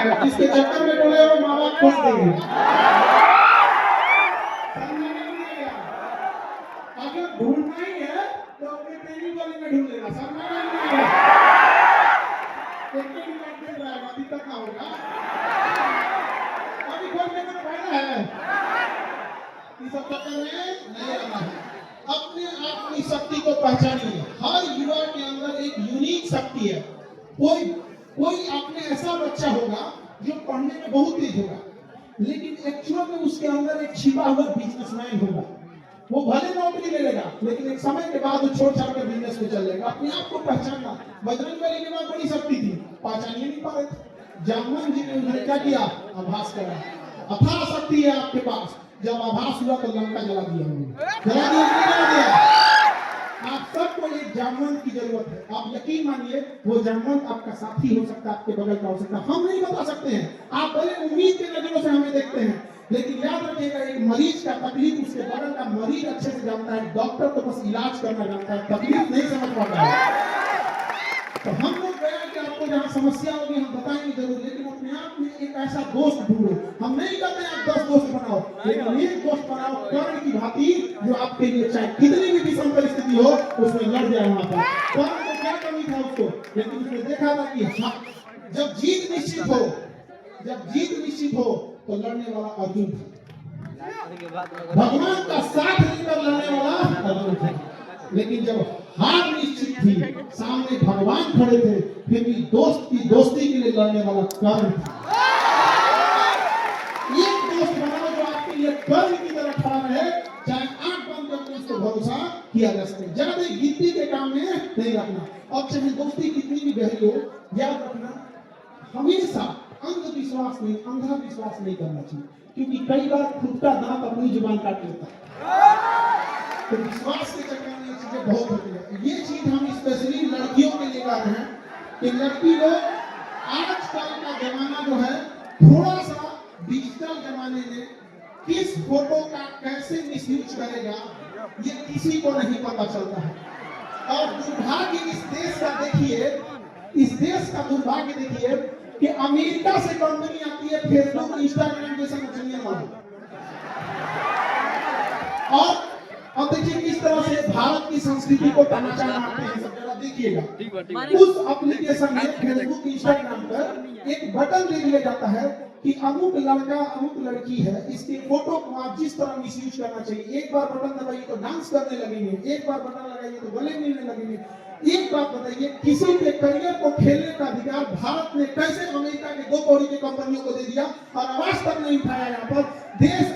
है, जिसके चक्कर में डोले वो माँ बाप खोज देंगे। अगर ढूंढना ही है तो अपने ट्रेनिंग वाले में ढूंढ लेना, सरमाना नहीं है। अभी तक ना होगा, अभी खोलने का फायदा है, इस चक्कर में नहीं रहना है। अपने आप की शक्ति को पहचानिए। हर युवा के अंदर एक यूनिक शक्ति है। कोई आप में ऐसा बच्चा होगा जो पढ़ने में बहुत तेज होगा, लेकिन एक्चुअल में उसके अंदर एक छिपा हुआ बिजनेसमैन होगा। वो भले नौकरी ले लेगा, लेकिन एक समय के बाद वो छोड़ छाड़ कर बिजनेस में चल जाएगा। अपने आप को पहचानना। बजरंगबली के बाद बड़ी शक्ति थी, पहचान ही नहीं पा रहे थे। जामवन जी ने उन्हें क्या किया? आभास करा। अथाह शक्ति है आपके पास। जब आभास हुआ तो लंका जला दिया उन्होंने। जला दिया। आप सबको एक जामवंत की जरूरत है। आप यकीन मानिए, वो जामवंत आपका साथी हो सकता है, आपके बगल का हो सकता है। हम नहीं बता सकते हैं, आप बड़े उम्मीद के नजरों से हमें देखते हैं, लेकिन याद रखिएगा, एक मरीज का तकलीफ उसके बगल का मरीज अच्छे से जानता है। डॉक्टर तो बस इलाज करना जानता है, तकलीफ नहीं समझ पाता है। तो हम लोग गया कि आपको जहाँ समस्या होगी हम बताएंगे जरूर, लेकिन अपने आप में एक ऐसा दोस्त ढूंढो। हम नहीं कहते आप 10 दोस्त बनाओ, लेकिन एक दोस्त बनाओ कर्ण की भांति, जो आपके लिए चाहे कितनी भी विषम परिस्थिति हो उसमें लड़ जाए। वहां पर कर्ण को क्या कमी था उसको, लेकिन उसने देखा था कि जब जीत निश्चित हो तो लड़ने वाला अर्जुन था। भगवान का साथ लेकर लड़ने वाला अर्जुन था, लेकिन जब हार निश्चित थी, सामने भगवान खड़े थे, फिर भी दोस्त की दोस्ती के लिए लड़ने वाला कर्ण था। एक दोस्त बनाओ जो आपके लिए कर्ण की तरह खड़ा रहे, चाहे आंख बंद करके उसको भरोसा किया जा सके। ज्यादा गिनती के काम में नहीं रखना। और चाहे दोस्ती कितनी भी गहरी हो, याद रखना, हमेशा अंधविश्वास नहीं, अंधा विश्वास नहीं करना चाहिए, क्योंकि कई बार खुद का दांत अपनी जुबान काट लेता है। तो विश्वास के चक्कर में ये चीजें बहुत होती है। ये चीज हम स्पेशली लड़कियों के लिए कर रहे हैं कि लड़की लोग, आजकल का जमाना जो है थोड़ा सा डिजिटल जमाने में किस फोटो का कैसे मिसयूज करेगा ये किसी को नहीं पता चलता है। और दुर्भाग्य इस देश का देखिए, इस देश का दुर्भाग्य देखिए कि अमेरिका से कंपनी आती है फेसबुक इंस्टाग्राम जैसे मछलियां वाली, और अब देखिए किस तरह से भारत की संस्कृति को तमाचा मारते हैं। सब जरा देखिएगा, उस एप्लीकेशन में फेसबुक इंस्टाग्राम पर एक बटन दे दिया जाता है कि अमुक लड़का अमुक लड़की है, इसके फोटो को आप जिस तरह मिसयूज करना चाहिए। एक बार बटन दबाइए तो डांस करने लगेंगे, एक बार बटन लगाइए तो गले मिलने लगेंगे। एक बात बताइए, किसी के करियर को खेलने का अधिकार भारत ने कैसे अमेरिका के 2 कौड़ी की कंपनियों को दे दिया और आवाज तक नहीं उठाया। यहाँ पर देश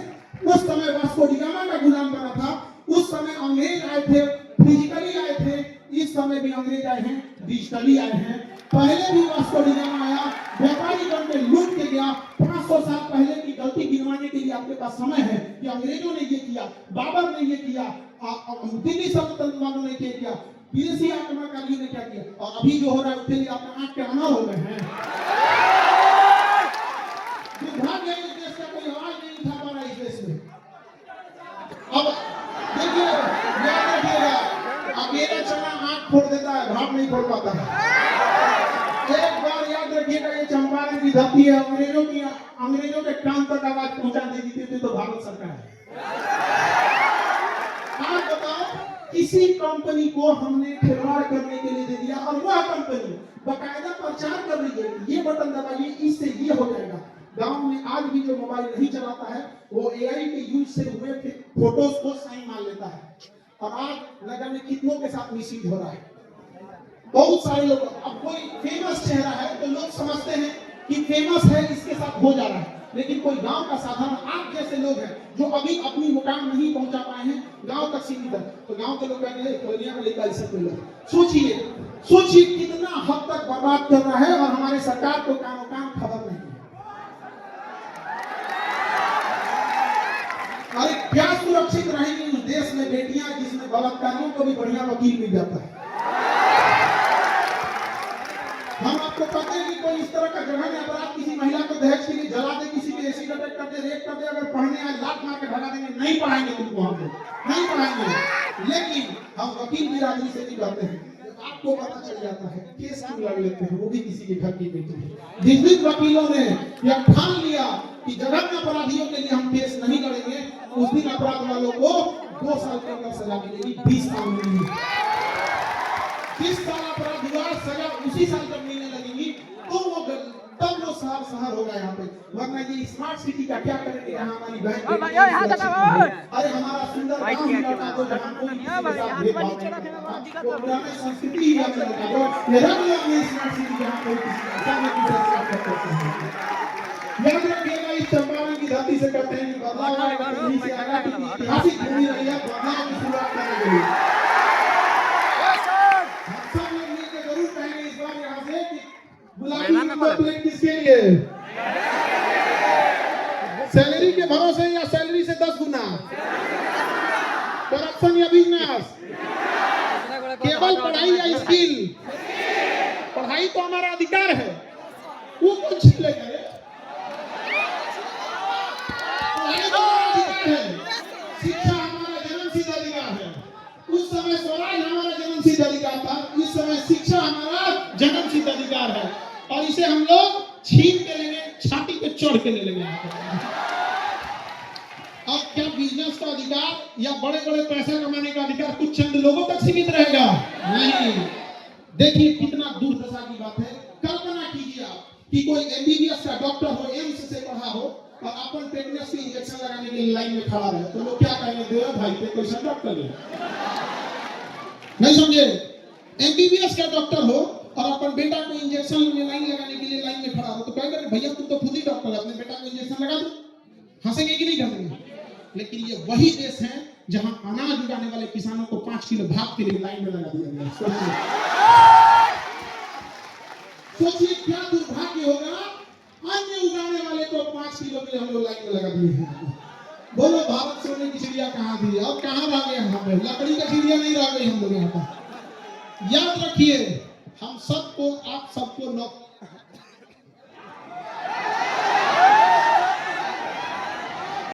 उस समय वास्को डी गामा का गुलाम बना था। उस समय अंग्रेज आए थे, फिजिकली आए थे, इस समय भी अंग्रेज आए हैं, डिजिटली आए हैं। पहले भी वास्को डी गामा आया, व्यापारी गण में लूट के गया। 500 साल पहले की गलती गिनवाने के लिए आपके पास समय है कि अंग्रेजों ने ये किया, बाबर ने ये किया, दिल्ली सल्तनत वालों ने ये किया, विदेशी आक्रमणकारियों ने क्या किया, और अभी जो हो रहा है उसके लिए आपके आंख के अनार हो गए हैं। दुर्भाग्य है, इस देश का कोई आवाज नहीं उठा पा रहा है इस देश में। अब देखिए, याद रखिएगा, अकेला चना आंख फोड़ देता है, भाव नहीं फोड़ पाता है। एक बार याद रखिएगा, ये चंपारण की धरती है, अंग्रेजों के कान तक आवाज पहुंचा देती थी तो भारत सरकार है। आज बताओ, किसी कंपनी को हमने खिलवाड़ करने के लिए दे दिया और वह कंपनी बकायदा प्रचार कर रही है, ये बटन दबाइए इससे ये हो जाएगा। गांव में आज भी जो मोबाइल नहीं चलाता है वो एआई के यूज से हुए फोटोज को सही मान लेता है, और आज न जाने कितनों के साथ मिसयूज हो रहा है। बहुत सारे लोग, अब कोई फेमस चेहरा है तो लोग समझते हैं कि फेमस है इसके साथ हो जा रहा है, लेकिन कोई गांव का साधारण आप जैसे लोग हैं जो अभी अपनी मुकाम नहीं पहुंचा पाए हैं, गांव तक सीमित है, तो गांव के लोग कहेंगे कोलिया में लेकर ऐसे कोई लोग सोचिए कितना हद तक बर्बाद कर रहा है, और हमारे सरकार को काम खबर नहीं है। अरे क्या सुरक्षित रहेंगी उस देश में बेटियां जिसमें बलात्कारियों को भी बढ़िया वकील मिल जाता है। हम आपको कहते हैं कि कोई इस तरह का जघन्य अपराध किसी महिला को दहेज के लिए जला दे, किसी के एसिड अटैक कर दे, रेप कर दे, अगर पढ़ने आए लात मार के भगा देंगे, नहीं पढ़ाएंगे तुमको, हम लोग नहीं पढ़ाएंगे। लेकिन हम वकील बिरादरी से भी कहते हैं, आपको को पता चल जाता है, केस क्यों लड़ लेते हैं, वो भी किसी के घर की बेटी है। जिस दिन वकीलों ने यह ठान लिया कि जघन्य अपराधियों के लिए हम केस नहीं लड़ेंगे, उस दिन अपराध वालों को 2 साल के अंदर सजा मिलेगी, 20 साल में नहीं। जिस साल अपराध हुआ सजा उसी साल जब मिलने लगेगी तो वो तब वो शहर होगा यहाँ पे। वरना ये स्मार्ट सिटी का क्या करेंगे, यहाँ हमारी बहन, अरे हमारा सुंदर गांव ही लौटा दो जहाँ कोई किसी के साथ भेदभाव नहीं करता। वो पुराने संस्कृति ही हमें लौटा दो, ये रंग ये स्मार्ट सिटी जहाँ कोई किसी के साथ नहीं करता। याद रखिएगा, इस चंपारण की धरती से कहते हैं कि बदलाव आएगा, कहीं से आएगा, क्योंकि ऐतिहासिक भूमि रही है बदलाव की शुरुआत करने के लिए। सब लोग मिलकर जरूर कहेंगे इस बार यहाँ से कि गुलाबी नंबर प्लेट किसके लिए? सैलरी के भरोसे या सैलरी से 10 गुना? करप्शन या बिजनेस? केवल पढ़ाई या स्किल? पढ़ाई तो हमारा अधिकार है, वो कौन छीन लेगा? पढ़ाई तो हमारा अधिकार है, शिक्षा हमारा जन्मसिद्ध अधिकार है। उस समय स्वराज हमारा जन्मसिद्ध अधिकार था, इस समय शिक्षा हमारा जन्मसिद्ध अधिकार है, और इसे हम लोग छीन के लेंगे, छाती पे चढ़ के ले लेंगे। अब क्या बिजनेस का अधिकार या बड़े बड़े पैसे कमाने का अधिकार कुछ चंद लोगों तक सीमित रहेगा? नहीं। देखिए कितना दुर्दशा की बात है। कल्पना कीजिए आप कि कोई एमबीबीएस का डॉक्टर हो, एम्स से पढ़ा हो, और अपन टेटनस के इंजेक्शन लगाने के लिए लाइन में खड़ा रहे, तो लोग क्या कहेंगे, देव भाई पे कोई सा डॉक्टर है? नहीं समझे? एमबीबीएस का डॉक्टर हो और अपन बेटा को इंजेक्शन लाइन लगाने के लिए लाइन में खड़ा हो, तो कहेंगे भैया तुम तो खुद ही डॉक्टर है, अपने बेटा को इंजेक्शन लगा दो। हंसेंगे कि नहीं हंसेंगे? लेकिन ये वही देश है जहां अनाज उगाने वाले किसानों को 5 किलो भात के लिए लाइन में लगा दिया गया। सोचिए क्या दुर्भाग्य होगा, अन्य उगाने वाले को 5 किलो के लिए हम लोग लाइन में लगा दिए हैं। बोलो भारत सोने की चिड़िया कहाँ थी, अब कहाँ रह गए? यहाँ पे लकड़ी का चिड़िया नहीं रह गई हम लोग यहाँ पर। याद रखिए, हम सबको, आप सबको